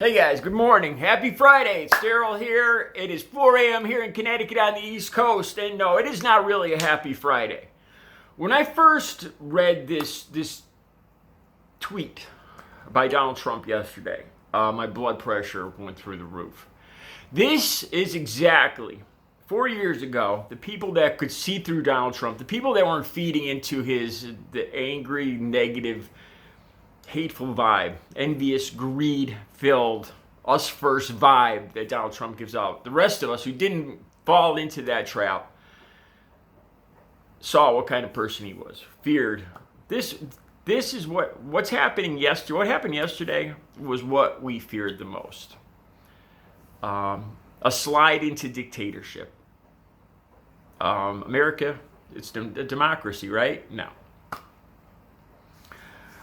Hey guys, good morning. Happy Friday. It's Daryl here. It is 4 a.m. here in Connecticut on the East Coast, and no, it is not really a happy Friday. When I first read this tweet by Donald Trump yesterday, my blood pressure went through the roof. This is exactly 4 years ago, the people that could see through Donald Trump, the people that weren't feeding into the angry, negative, hateful vibe, envious, greed-filled, us-first vibe that Donald Trump gives out. The rest of us who didn't fall into that trap saw what kind of person he was, feared. This is what's happening yesterday. What happened yesterday was what we feared the most. A slide into dictatorship. America, it's a democracy, right? No.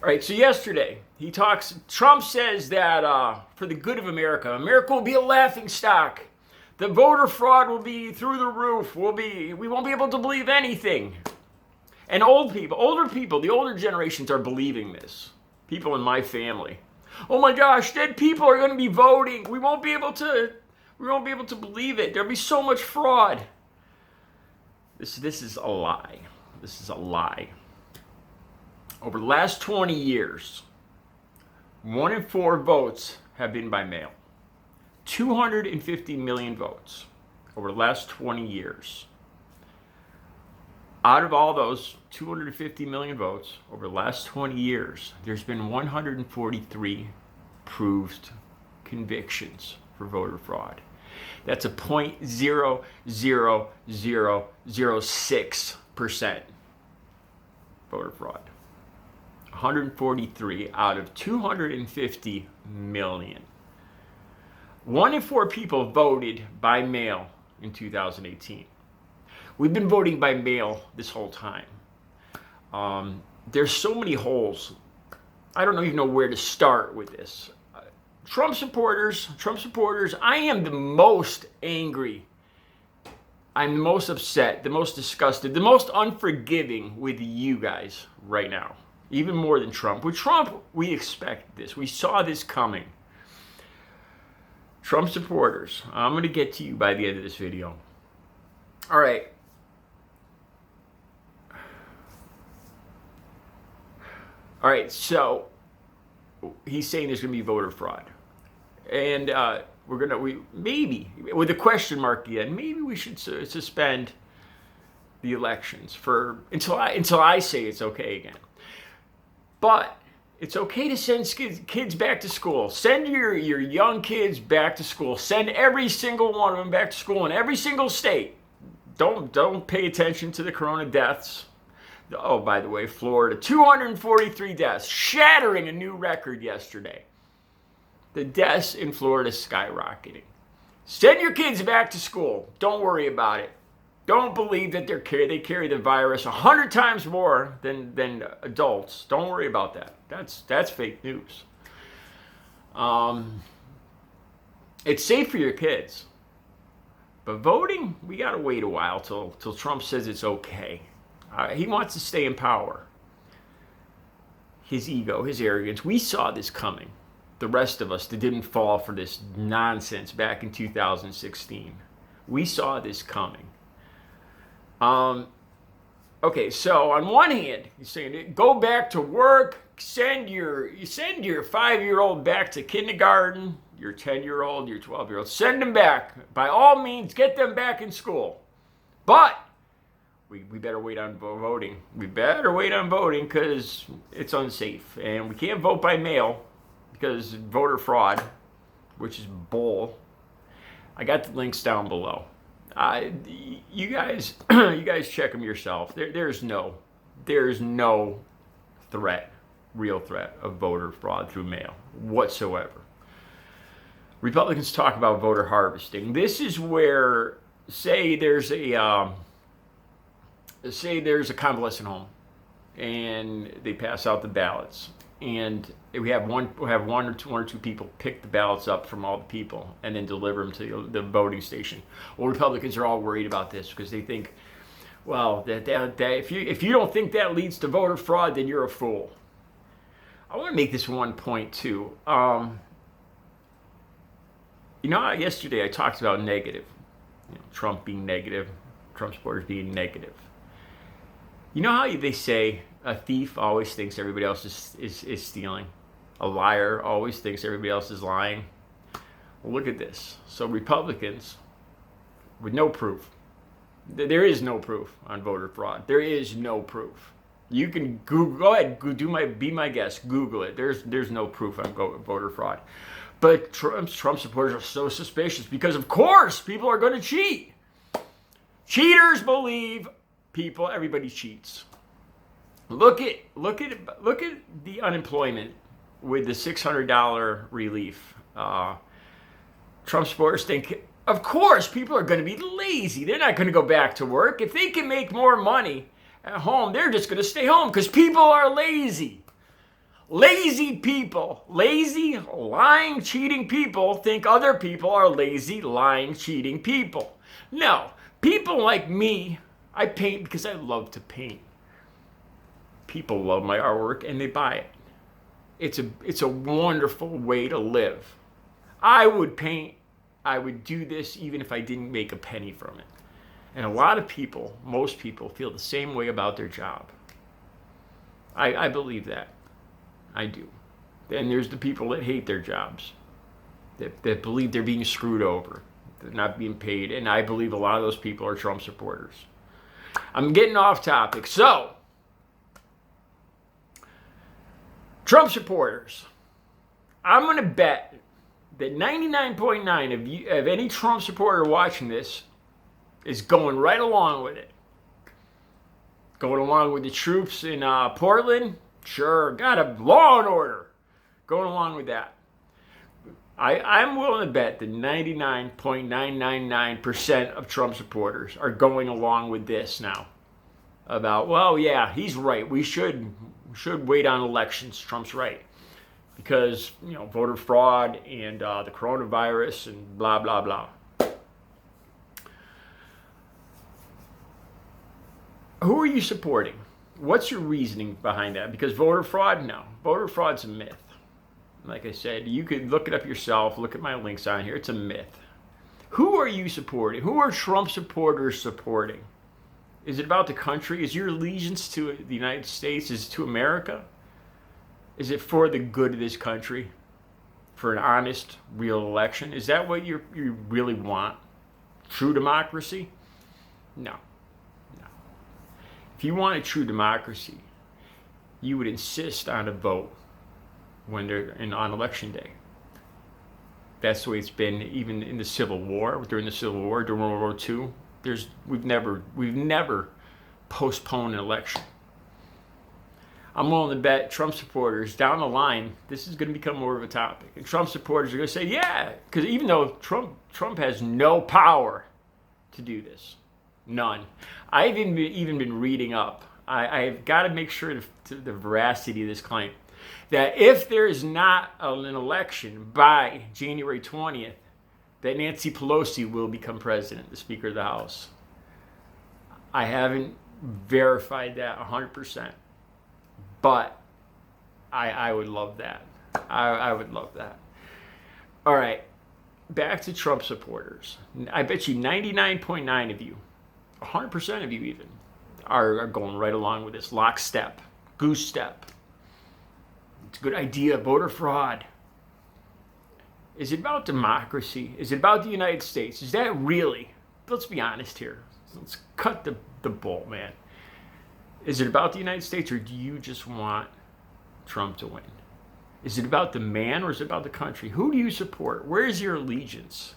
All right, so yesterday, Trump says that for the good of America, America will be a laughingstock. The voter fraud will be through the roof. We won't be able to believe anything. And older people, the older generations are believing this. People in my family. Oh my gosh, dead people are going to be voting. We won't be able to believe it. There'll be so much fraud. This is a lie. This is a lie. Over the last 20 years, 1 in 4 votes have been by mail. 250 million votes over the last 20 years. Out of all those 250 million votes over the last 20 years, there's been 143 proved convictions for voter fraud. That's a 0.00006% voter fraud. 143 out of 250 million. 1 in 4 people voted by mail in 2018. We've been voting by mail this whole time. There's so many holes. I don't even know where to start with this. Trump supporters, I am the most angry. I'm the most upset, the most disgusted, the most unforgiving with you guys right now. Even more than Trump. With Trump, we expect this. We saw this coming. Trump supporters, I'm going to get to you by the end of this video. All right. All right, so he's saying there's going to be voter fraud. And maybe, with a question mark again, maybe we should suspend the elections until I say it's okay again. But it's okay to send kids back to school. Send your young kids back to school. Send every single one of them back to school in every single state. Don't pay attention to the corona deaths. Oh, by the way, Florida, 243 deaths, shattering a new record yesterday. The deaths in Florida skyrocketing. Send your kids back to school. Don't worry about it. Don't believe that they carry the virus 100 times more than adults. Don't worry about that. That's fake news. It's safe for your kids. But voting, we got to wait a while till Trump says it's okay. He wants to stay in power. His ego, his arrogance. We saw this coming. The rest of us that didn't fall for this nonsense back in 2016. We saw this coming. Okay, so on one hand, he's saying go back to work, send your 5-year-old back to kindergarten, your 10-year-old, your 12-year-old, send them back. By all means, get them back in school. But we better wait on voting. We better wait on voting because it's unsafe. And we can't vote by mail because voter fraud, which is bull. I got the links down below. You guys check them yourself. There's no real threat of voter fraud through mail whatsoever. Republicans talk about voter harvesting. This is where, say there's a convalescent home, and they pass out the ballots. And we have one or two people pick the ballots up from all the people and then deliver them to the voting station. Well, Republicans are all worried about this because they think, well, that if you don't think that leads to voter fraud, then you're a fool. I want to make this one point too. You know, yesterday I talked about negative. You know, Trump being negative, Trump supporters being negative. You know how they say a thief always thinks everybody else is stealing? A liar always thinks everybody else is lying? Well, look at this. So Republicans, with no proof, there is no proof on voter fraud. There is no proof. You can Google, go ahead, be my guest, Google it. There's no proof on voter fraud. But Trump supporters are so suspicious because, of course, people are going to cheat. Cheaters believe everybody cheats. Look at the unemployment with the $600 relief. Trump supporters think, of course, people are going to be lazy. They're not going to go back to work. If they can make more money at home, they're just going to stay home because people are lazy. Lazy people, lazy, lying, cheating people think other people are lazy, lying, cheating people. No, people like me, I paint because I love to paint. People love my artwork and they buy it. It's a wonderful way to live. I would paint, I would do this even if I didn't make a penny from it. And a lot of people, most people, feel the same way about their job. I believe that. I do. Then there's the people that hate their jobs, that believe they're being screwed over, they're not being paid, and I believe a lot of those people are Trump supporters. I'm getting off topic. So, Trump supporters, I'm going to bet that 99.9 of any Trump supporter watching this is going right along with it. Going along with the troops in Portland, sure, got a law and order. Going along with that. I'm willing to bet that 99.999% of Trump supporters are going along with this now. About, well, yeah, he's right. We should wait on elections. Trump's right. Because, you know, voter fraud and the coronavirus and blah, blah, blah. Who are you supporting? What's your reasoning behind that? Because voter fraud, no. Voter fraud's a myth. Like I said, you could look it up yourself. Look at my links on here. It's a myth. Who are you supporting? Who are Trump supporters supporting? Is it about the country? Is your allegiance to the United States? Is it to America? Is it for the good of this country? For an honest, real election? Is that what you really want? True democracy? No. If you want a true democracy, you would insist on a vote when they're on election day. That's the way it's been even in the Civil War, during the Civil War, during World War II. We've never postponed an election. I'm willing to bet Trump supporters down the line, this is going to become more of a topic. And Trump supporters are going to say, yeah, because even though Trump has no power to do this, none. I've even been reading up. I've got to make sure to the veracity of this claim. That if there is not an election by January 20th, that Nancy Pelosi will become president, the Speaker of the House. I haven't verified that 100%. But I would love that. I would love that. All right. Back to Trump supporters. I bet you 99.9 of you, 100% of you even, are going right along with this lockstep, goose step. It's a good idea. Voter fraud. Is it about democracy? Is it about the United States? Is that really? Let's be honest here. Let's cut the bull, man. Is it about the United States, or do you just want Trump to win? Is it about the man, or is it about the country? Who do you support? Where is your allegiance?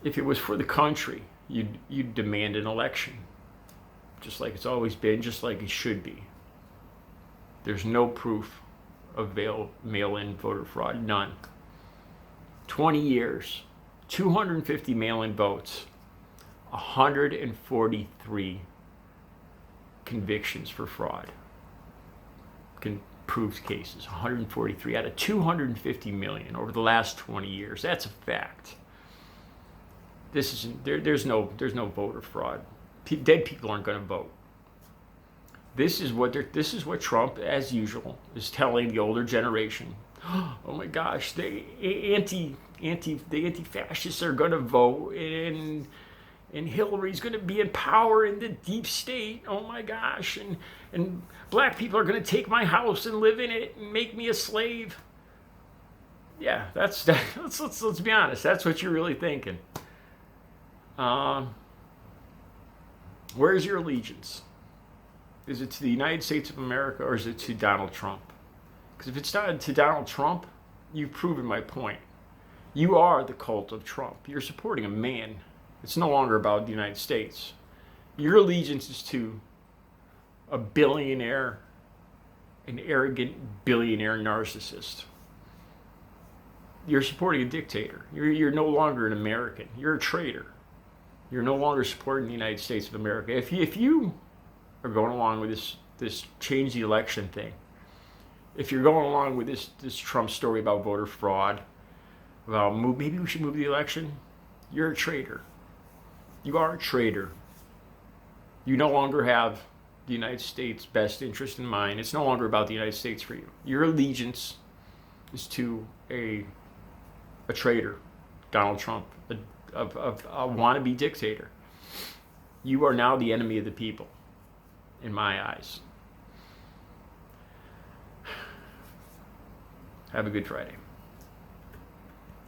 If it was for the country, you'd demand an election, just like it's always been, just like it should be. There's no proof of mail-in voter fraud, none. 20 years, 250 mail-in votes, 143 convictions for fraud. Proved cases, 143 out of 250 million over the last 20 years. That's a fact. This isn't there's no voter fraud. Dead people aren't going to vote. This is what Trump, as usual, is telling the older generation. oh my gosh, the anti-fascists are going to vote, and Hillary's going to be in power in the deep state. Oh my gosh, and black people are going to take my house and live in it and make me a slave. Yeah, let's be honest. That's what you're really thinking. Where's your allegiance? Is it to the United States of America, or is it to Donald Trump? Because if it's not to Donald Trump, you've proven my point. You are the cult of Trump. You're supporting a man. It's no longer about the United States. Your allegiance is to a billionaire, an arrogant billionaire narcissist. You're supporting a dictator. You're no longer an American. You're a traitor. You're no longer supporting the United States of America. If you are going along with this change the election thing, if you're going along with this Trump story about voter fraud, about maybe we should move the election, you're a traitor. You are a traitor. You no longer have the United States' best interest in mind. It's no longer about the United States for you. Your allegiance is to a traitor, Donald Trump, a wannabe dictator. You are now the enemy of the people, in my eyes. Have a good Friday.